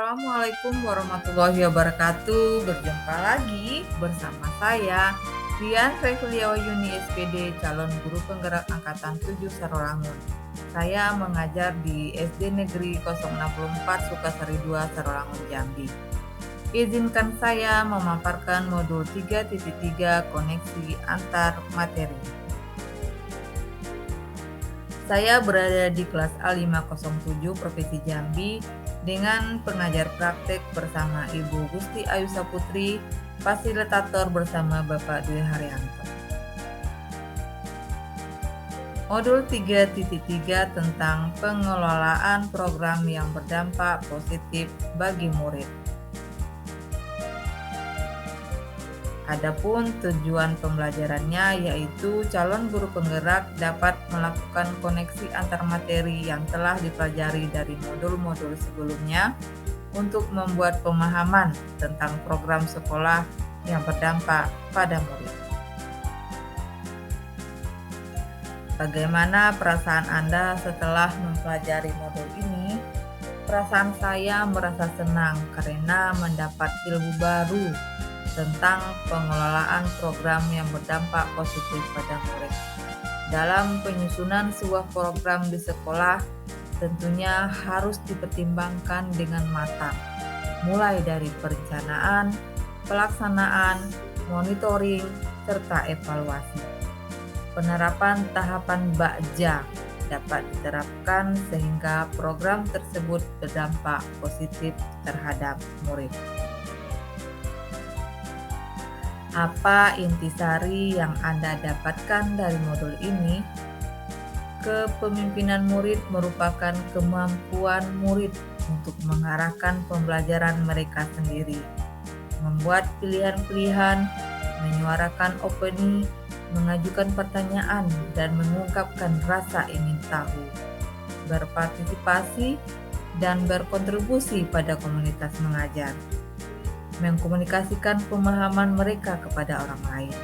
Assalamualaikum warahmatullahi wabarakatuh. Berjumpa lagi bersama saya, Dian Reviliawayuni SPD, calon guru penggerak angkatan 7 Sarolangun. Saya mengajar di SD Negeri 064 Sukasari 2 Sarolangun, Jambi. Izinkan saya memaparkan modul 3.3 koneksi antar materi. Saya berada di kelas A507 Provinsi Jambi dengan pengajar praktek bersama Ibu Gusti Ayusa Putri, fasilitator bersama Bapak Dwi Haryanto. Modul 3.3 tentang pengelolaan program yang berdampak positif bagi murid. Adapun tujuan pembelajarannya yaitu calon guru penggerak dapat melakukan koneksi antar materi yang telah dipelajari dari modul-modul sebelumnya untuk membuat pemahaman tentang program sekolah yang berdampak pada murid. Bagaimana perasaan Anda setelah mempelajari modul ini? Perasaan saya merasa senang karena mendapat ilmu baru tentang pengelolaan program yang berdampak positif pada murid. Dalam penyusunan sebuah program di sekolah, tentunya harus dipertimbangkan dengan matang, mulai dari perencanaan, pelaksanaan, monitoring, serta evaluasi. Penerapan tahapan BAJA dapat diterapkan sehingga program tersebut berdampak positif terhadap murid. Apa intisari yang Anda dapatkan dari modul ini? Kepemimpinan murid merupakan kemampuan murid untuk mengarahkan pembelajaran mereka sendiri, membuat pilihan-pilihan, menyuarakan opini, mengajukan pertanyaan, dan mengungkapkan rasa ingin tahu, berpartisipasi, dan berkontribusi pada komunitas mengajar, mengkomunikasikan pemahaman mereka kepada orang lain,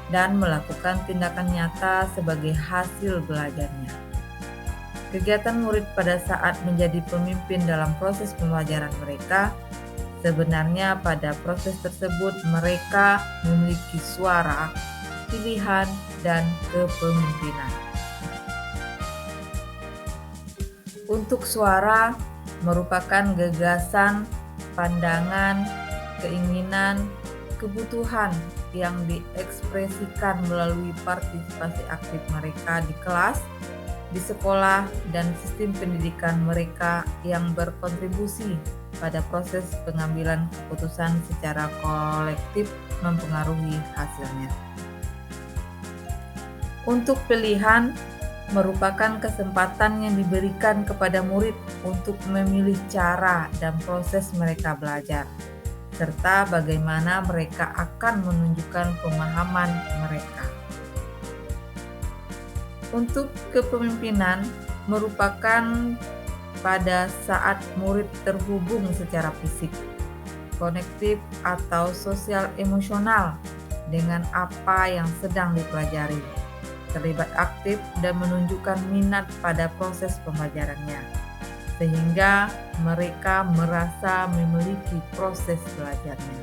dan melakukan tindakan nyata sebagai hasil belajarnya. Kegiatan murid pada saat menjadi pemimpin dalam proses pembelajaran mereka, sebenarnya pada proses tersebut mereka memiliki suara, pilihan, dan kepemimpinan. Untuk suara merupakan gagasan, pandangan, keinginan, kebutuhan yang diekspresikan melalui partisipasi aktif mereka di kelas, di sekolah, dan sistem pendidikan mereka yang berkontribusi pada proses pengambilan keputusan secara kolektif mempengaruhi hasilnya. Untuk pilihan merupakan kesempatan yang diberikan kepada murid untuk memilih cara dan proses mereka belajar, serta bagaimana mereka akan menunjukkan pemahaman mereka. Untuk kepemimpinan merupakan pada saat murid terhubung secara fisik, konektif atau sosial emosional dengan apa yang sedang dipelajari, terlibat aktif dan menunjukkan minat pada proses pembelajarannya, sehingga mereka merasa memiliki proses belajarnya.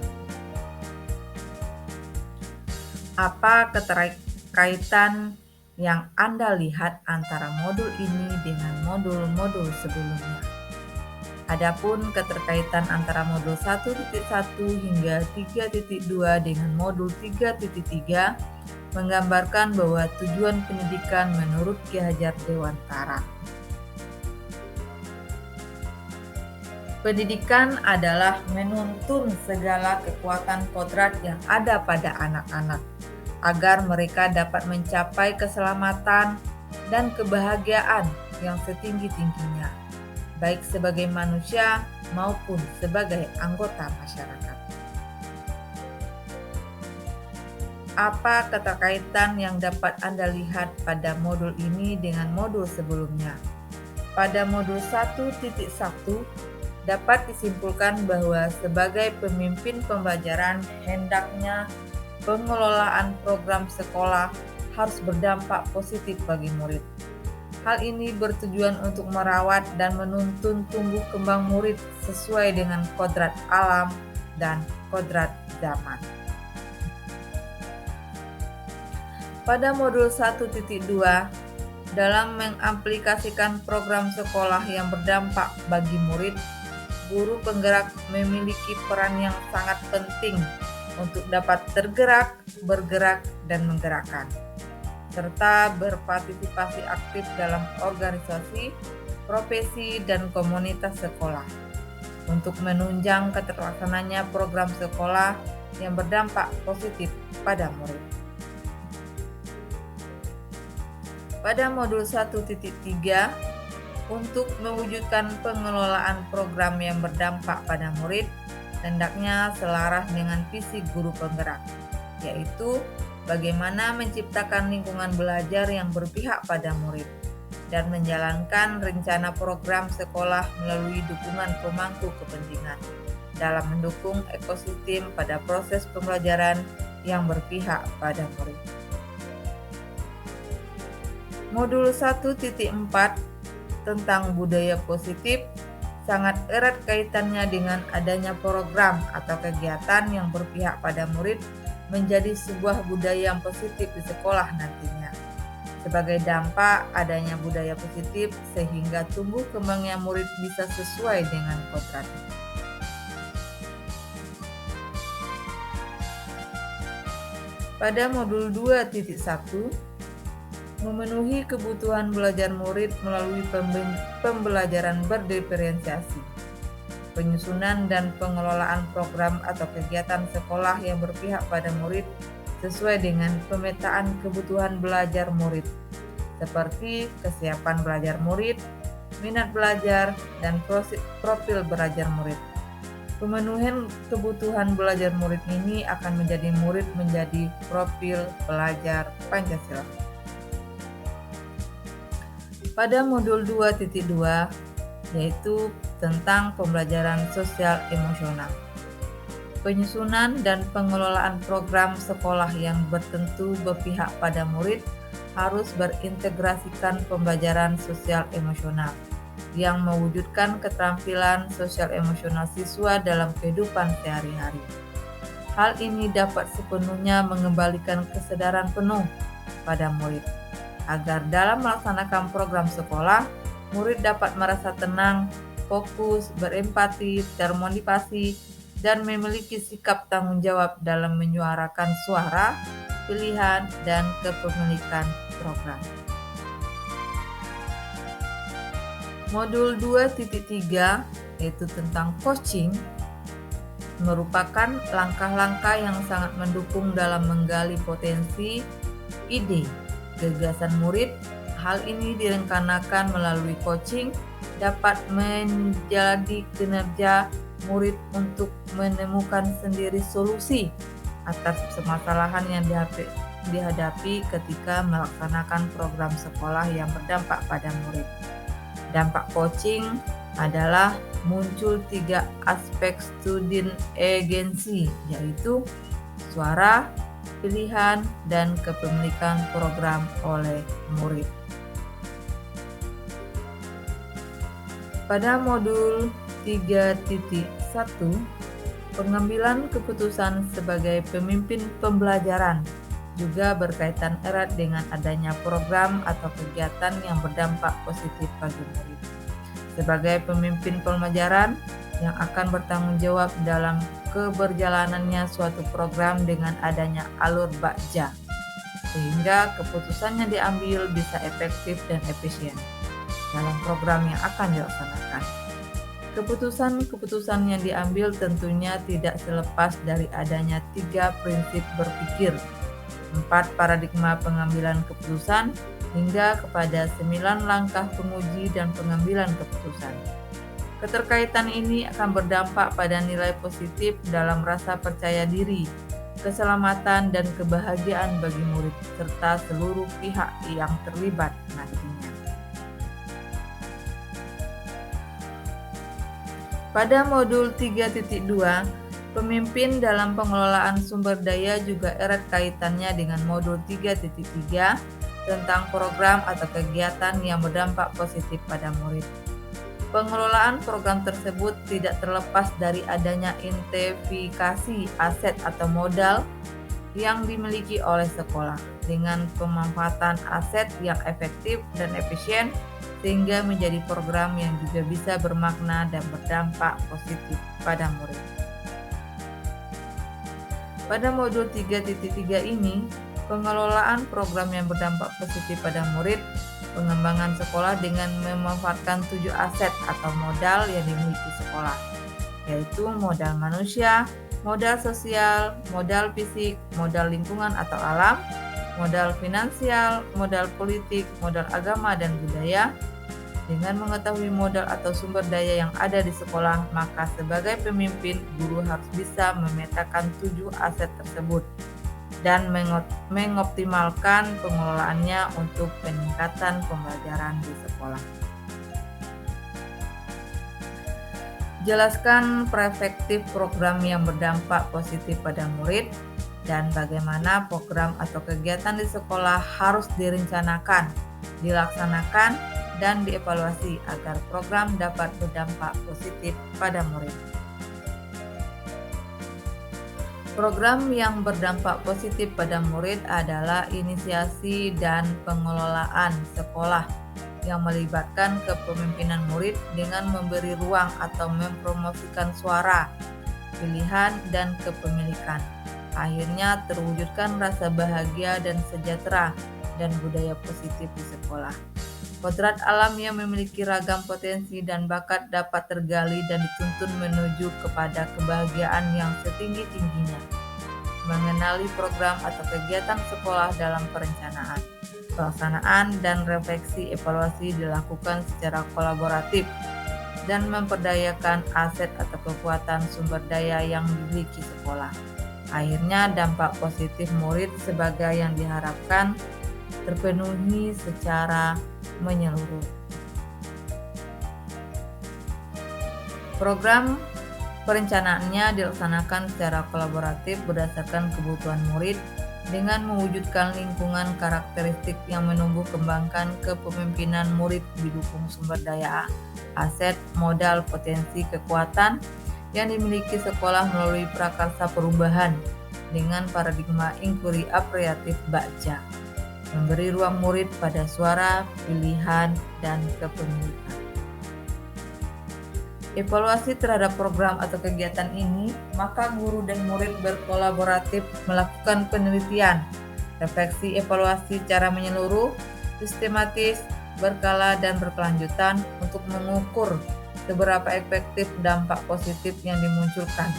Apa keterkaitan yang Anda lihat antara modul ini dengan modul-modul sebelumnya? Adapun keterkaitan antara modul 1.1 hingga 3.2 dengan modul 3.3 menggambarkan bahwa tujuan pendidikan menurut Ki Hajar Dewantara. Pendidikan adalah menuntun segala kekuatan kodrat yang ada pada anak-anak, agar mereka dapat mencapai keselamatan dan kebahagiaan yang setinggi-tingginya, baik sebagai manusia maupun sebagai anggota masyarakat. Apa keterkaitan yang dapat Anda lihat pada modul ini dengan modul sebelumnya? Pada modul 1.1 dapat disimpulkan bahwa sebagai pemimpin pembelajaran hendaknya pengelolaan program sekolah harus berdampak positif bagi murid. Hal ini bertujuan untuk merawat dan menuntun tumbuh kembang murid sesuai dengan kodrat alam dan kodrat zaman. Pada modul 1.2, dalam mengaplikasikan program sekolah yang berdampak bagi murid, guru penggerak memiliki peran yang sangat penting untuk dapat tergerak, bergerak, dan menggerakkan, serta berpartisipasi aktif dalam organisasi, profesi, dan komunitas sekolah untuk menunjang keterlaksananya program sekolah yang berdampak positif pada murid. Pada modul 1.3, untuk mewujudkan pengelolaan program yang berdampak pada murid, hendaknya selaras dengan visi guru penggerak, yaitu bagaimana menciptakan lingkungan belajar yang berpihak pada murid dan menjalankan rencana program sekolah melalui dukungan pemangku kepentingan dalam mendukung ekosistem pada proses pembelajaran yang berpihak pada murid. Modul 1.4 tentang budaya positif sangat erat kaitannya dengan adanya program atau kegiatan yang berpihak pada murid menjadi sebuah budaya yang positif di sekolah nantinya. Sebagai dampak adanya budaya positif sehingga tumbuh kembangnya murid bisa sesuai dengan kodrat. Pada modul 2.1, memenuhi kebutuhan belajar murid melalui pembelajaran berdiferensiasi, penyusunan dan pengelolaan program atau kegiatan sekolah yang berpihak pada murid sesuai dengan pemetaan kebutuhan belajar murid, seperti kesiapan belajar murid, minat belajar, dan profil belajar murid. Pemenuhan kebutuhan belajar murid ini akan menjadi murid menjadi profil belajar Pancasila. Pada modul 2.2, yaitu tentang pembelajaran sosial emosional, penyusunan dan pengelolaan program sekolah yang bertentu berpihak pada murid harus berintegrasikan pembelajaran sosial emosional yang mewujudkan keterampilan sosial emosional siswa dalam kehidupan sehari-hari. Hal ini dapat sepenuhnya mengembalikan kesadaran penuh pada murid, agar dalam melaksanakan program sekolah, murid dapat merasa tenang, fokus, berempati, termotivasi, dan memiliki sikap tanggung jawab dalam menyuarakan suara, pilihan, dan kepemilikan program. Modul 2.3, yaitu tentang coaching, merupakan langkah-langkah yang sangat mendukung dalam menggali potensi, ide, gagasan murid. Hal ini direncanakan melalui coaching dapat menjadi kinerja murid untuk menemukan sendiri solusi atas permasalahan yang dihadapi ketika melaksanakan program sekolah yang berdampak pada murid. Dampak coaching adalah muncul 3 aspek student agency, yaitu suara, pilihan, dan kepemilikan program oleh murid. Pada modul 3.1, pengambilan keputusan sebagai pemimpin pembelajaran juga berkaitan erat dengan adanya program atau kegiatan yang berdampak positif bagi murid. Sebagai pemimpin pembelajaran yang akan bertanggung jawab dalam keberjalanannya suatu program dengan adanya alur bakja, sehingga keputusan yang diambil bisa efektif dan efisien dalam program yang akan dilaksanakan. Keputusan-keputusan yang diambil tentunya tidak selepas dari adanya 3 prinsip berpikir, 4 paradigma pengambilan keputusan, hingga kepada 9 langkah penguji dan pengambilan keputusan. Keterkaitan ini akan berdampak pada nilai positif dalam rasa percaya diri, keselamatan, dan kebahagiaan bagi murid, serta seluruh pihak yang terlibat nantinya. Pada modul 3.2, pemimpin dalam pengelolaan sumber daya juga erat kaitannya dengan modul 3.3 tentang program atau kegiatan yang berdampak positif pada murid. Pengelolaan program tersebut tidak terlepas dari adanya identifikasi aset atau modal yang dimiliki oleh sekolah dengan pemanfaatan aset yang efektif dan efisien sehingga menjadi program yang juga bisa bermakna dan berdampak positif pada murid. Pada modul 3.3 ini, pengelolaan program yang berdampak positif pada murid, pengembangan sekolah dengan memanfaatkan 7 aset atau modal yang dimiliki sekolah, yaitu modal manusia, modal sosial, modal fisik, modal lingkungan atau alam, modal finansial, modal politik, modal agama dan budaya. Dengan mengetahui modal atau sumber daya yang ada di sekolah, maka sebagai pemimpin, guru harus bisa memetakan 7 aset tersebut dan mengoptimalkan pengelolaannya untuk peningkatan pembelajaran di sekolah. Jelaskan perspektif program yang berdampak positif pada murid dan bagaimana program atau kegiatan di sekolah harus direncanakan, dilaksanakan, dan dievaluasi agar program dapat berdampak positif pada murid. Program yang berdampak positif pada murid adalah inisiasi dan pengelolaan sekolah yang melibatkan kepemimpinan murid dengan memberi ruang atau mempromosikan suara, pilihan, dan kepemilikan. Akhirnya terwujudkan rasa bahagia dan sejahtera dan budaya positif di sekolah. Kodrat alam yang memiliki ragam potensi dan bakat dapat tergali dan dituntun menuju kepada kebahagiaan yang setinggi-tingginya. Mengenali program atau kegiatan sekolah dalam perencanaan, pelaksanaan, dan refleksi evaluasi dilakukan secara kolaboratif dan memperdayakan aset atau kekuatan sumber daya yang dimiliki sekolah. Akhirnya dampak positif murid sebagai yang diharapkan terpenuhi secara menyeluruh. Program perencanaannya dilaksanakan secara kolaboratif berdasarkan kebutuhan murid dengan mewujudkan lingkungan karakteristik yang menumbuh kembangkan kepemimpinan murid didukung sumber daya, aset, modal, potensi, kekuatan yang dimiliki sekolah melalui prakarsa perubahan dengan paradigma inquiry aperiatif Baca. Memberi ruang murid pada suara, pilihan, dan kepemilikan. Evaluasi terhadap program atau kegiatan ini, maka guru dan murid berkolaboratif melakukan penelitian, refleksi evaluasi secara menyeluruh, sistematis, berkala, dan berkelanjutan untuk mengukur seberapa efektif dampak positif yang dimunculkan.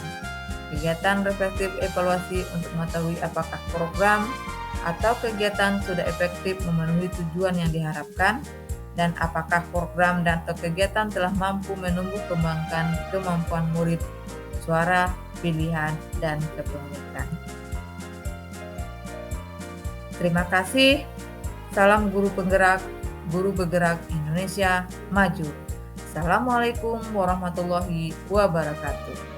Kegiatan reflektif evaluasi untuk mengetahui apakah program atau kegiatan sudah efektif memenuhi tujuan yang diharapkan dan apakah program dan atau kegiatan telah mampu menumbuh kembangkan kemampuan murid, suara, pilihan, dan kepemilikan. Terima kasih. Salam guru bergerak Indonesia maju. Assalamualaikum warahmatullahi wabarakatuh.